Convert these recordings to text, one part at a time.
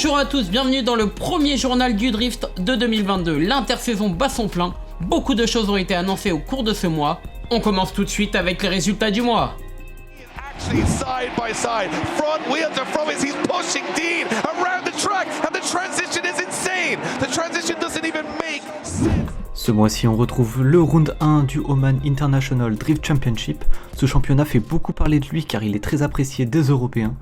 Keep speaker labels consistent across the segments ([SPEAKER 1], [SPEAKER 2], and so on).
[SPEAKER 1] Bonjour à tous, bienvenue dans le premier journal du drift de 2022. L'intersaison bat son plein, beaucoup de choses ont été annoncées au cours de ce mois. On commence tout de suite avec les résultats du mois.
[SPEAKER 2] Side by side, front wheel to front wheels, he's pushing Dean around the track and the transition is insane. The transition doesn't even make sense.
[SPEAKER 3] Ce mois-ci, on retrouve le round 1 du Oman International Drift Championship. Ce championnat fait beaucoup parler de lui car il est très apprécié des Européens.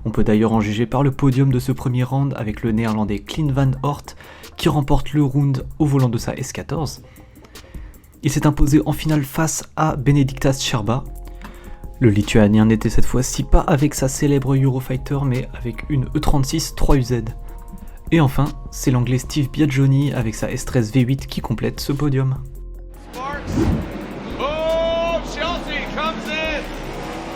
[SPEAKER 3] On peut d'ailleurs en juger par le podium de ce premier round avec le néerlandais Clint van Hort qui remporte le round au volant de sa S14. Il s'est imposé en finale face à Benediktas Sherba. Le lituanien n'était cette fois-ci pas avec sa célèbre Eurofighter mais avec une E36 3UZ. Et enfin, c'est l'anglais Steve Biagioni avec sa S13 V8 qui complète ce podium.
[SPEAKER 2] Oh, Chelsea comes in,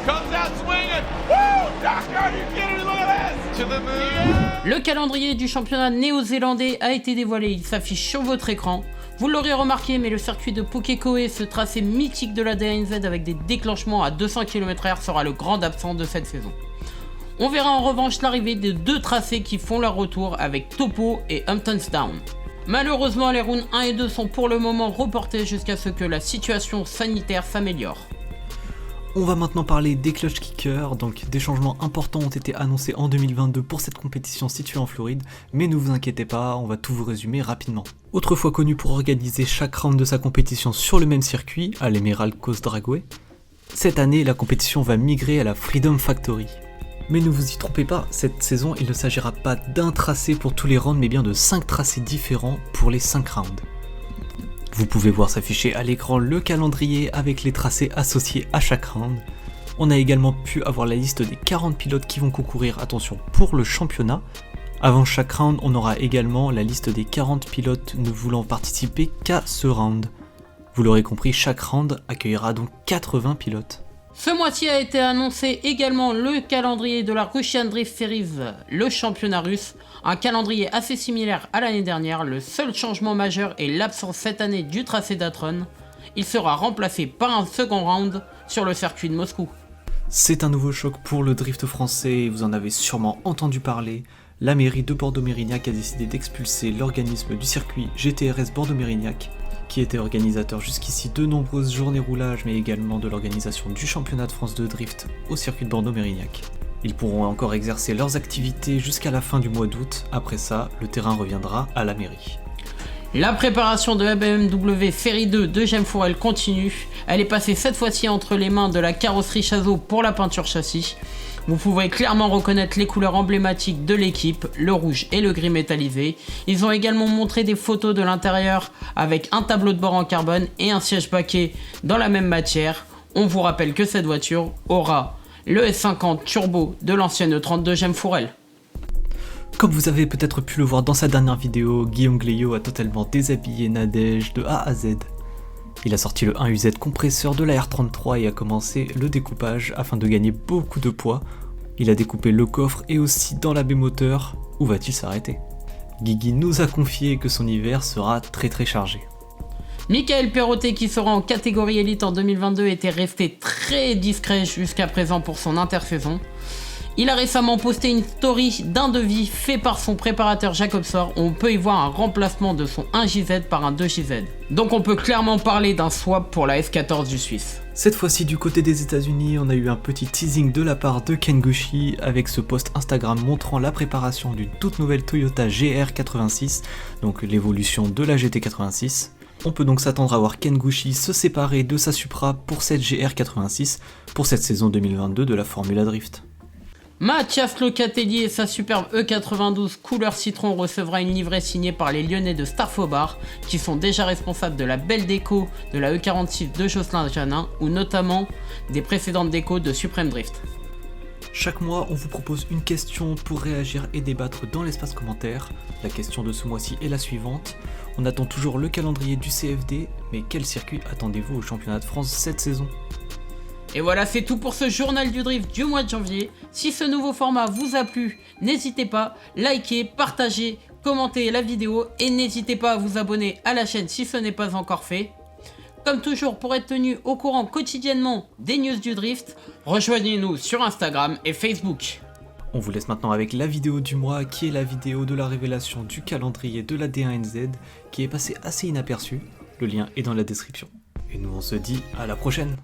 [SPEAKER 2] comes out swinging. Woo! Doctor, are you kidding me? Look at this! To the moon.
[SPEAKER 1] Le calendrier du championnat néo-zélandais a été dévoilé, il s'affiche sur votre écran. Vous l'aurez remarqué, mais le circuit de Pukekohe, ce tracé mythique de la DNZ avec des déclenchements à 200 km/h sera le grand absent de cette saison. On verra en revanche l'arrivée de deux tracés qui font leur retour avec Topo et Hamptons Down. Malheureusement, les rounds 1 et 2 sont pour le moment reportés jusqu'à ce que la situation sanitaire s'améliore.
[SPEAKER 3] On va maintenant parler des clutch kickers, donc des changements importants ont été annoncés en 2022 pour cette compétition située en Floride, mais ne vous inquiétez pas, on va tout vous résumer rapidement. Autrefois connu pour organiser chaque round de sa compétition sur le même circuit, à l'Emerald Coast Dragway, cette année la compétition va migrer à la Freedom Factory. Mais ne vous y trompez pas, cette saison il ne s'agira pas d'un tracé pour tous les rounds, mais bien de 5 tracés différents pour les 5 rounds. Vous pouvez voir s'afficher à l'écran le calendrier avec les tracés associés à chaque round. On a également pu avoir la liste des 40 pilotes qui vont concourir, attention, pour le championnat. Avant chaque round, on aura également la liste des 40 pilotes ne voulant participer qu'à ce round. Vous l'aurez compris, chaque round accueillera donc 80 pilotes.
[SPEAKER 1] Ce mois-ci a été annoncé également le calendrier de la Russian Drift Series, le championnat russe, un calendrier assez similaire à l'année dernière. Le seul changement majeur est l'absence cette année du tracé d'Atron. Il sera remplacé par un second round sur le circuit de Moscou.
[SPEAKER 3] C'est un nouveau choc pour le drift français, vous en avez sûrement entendu parler. La mairie de Bordeaux-Mérignac a décidé d'expulser l'organisme du circuit GTRS Bordeaux-Mérignac, qui était organisateur jusqu'ici de nombreuses journées roulage, mais également de l'organisation du championnat de France de drift au circuit de Bordeaux-Mérignac. Ils pourront encore exercer leurs activités jusqu'à la fin du mois d'août, après ça, le terrain reviendra à la mairie.
[SPEAKER 1] La préparation de la BMW Série 2 de Gem Fourel continue, elle est passée cette fois-ci entre les mains de la carrosserie Chazot pour la peinture châssis. Vous pouvez clairement reconnaître les couleurs emblématiques de l'équipe, le rouge et le gris métallisé. Ils ont également montré des photos de l'intérieur avec un tableau de bord en carbone et un siège baquet dans la même matière. On vous rappelle que cette voiture aura le S50 Turbo de l'ancienne E32 Gem Fourel.
[SPEAKER 3] Comme vous avez peut-être pu le voir dans sa dernière vidéo, Guillaume Gleillot a totalement déshabillé Nadège de A à Z. Il a sorti le 1UZ compresseur de la R33 et a commencé le découpage afin de gagner beaucoup de poids. Il a découpé le coffre et aussi dans la baie moteur. Où va-t-il s'arrêter? Guigui nous a confié que son hiver sera très chargé.
[SPEAKER 1] Michael Perrottet, qui sera en catégorie élite en 2022, était resté très discret jusqu'à présent pour son intersaison. Il a récemment posté une story d'un devis fait par son préparateur Jacobsor où on peut y voir un remplacement de son 1JZ par un 2JZ. Donc on peut clairement parler d'un swap pour la S14 du Suisse.
[SPEAKER 3] Cette fois-ci du côté des États-Unis, on a eu un petit teasing de la part de Ken Gushi avec ce post Instagram montrant la préparation d'une toute nouvelle Toyota GR86, donc l'évolution de la GT86. On peut donc s'attendre à voir Ken Gushi se séparer de sa Supra pour cette GR86 pour cette saison 2022 de la Formula Drift.
[SPEAKER 1] Mathias Locatelli et sa superbe E92 couleur citron recevra une livrée signée par les Lyonnais de Starfobar qui sont déjà responsables de la belle déco de la E46 de Jocelyn Janin ou notamment des précédentes décos de Supreme Drift.
[SPEAKER 3] Chaque mois, on vous propose une question pour réagir et débattre dans l'espace commentaire. La question de ce mois-ci est la suivante. On attend toujours le calendrier du CFD, mais quel circuit attendez-vous au championnat de France cette saison ?
[SPEAKER 1] Et voilà, c'est tout pour ce journal du drift du mois de janvier. Si ce nouveau format vous a plu, n'hésitez pas, likez, partagez, commentez la vidéo et n'hésitez pas à vous abonner à la chaîne si ce n'est pas encore fait. Comme toujours, pour être tenu au courant quotidiennement des news du drift, rejoignez-nous sur Instagram et Facebook.
[SPEAKER 3] On vous laisse maintenant avec la vidéo du mois, qui est la vidéo de la révélation du calendrier de la D1NZ, qui est passée assez inaperçue. Le lien est dans la description. Et nous on se dit à la prochaine.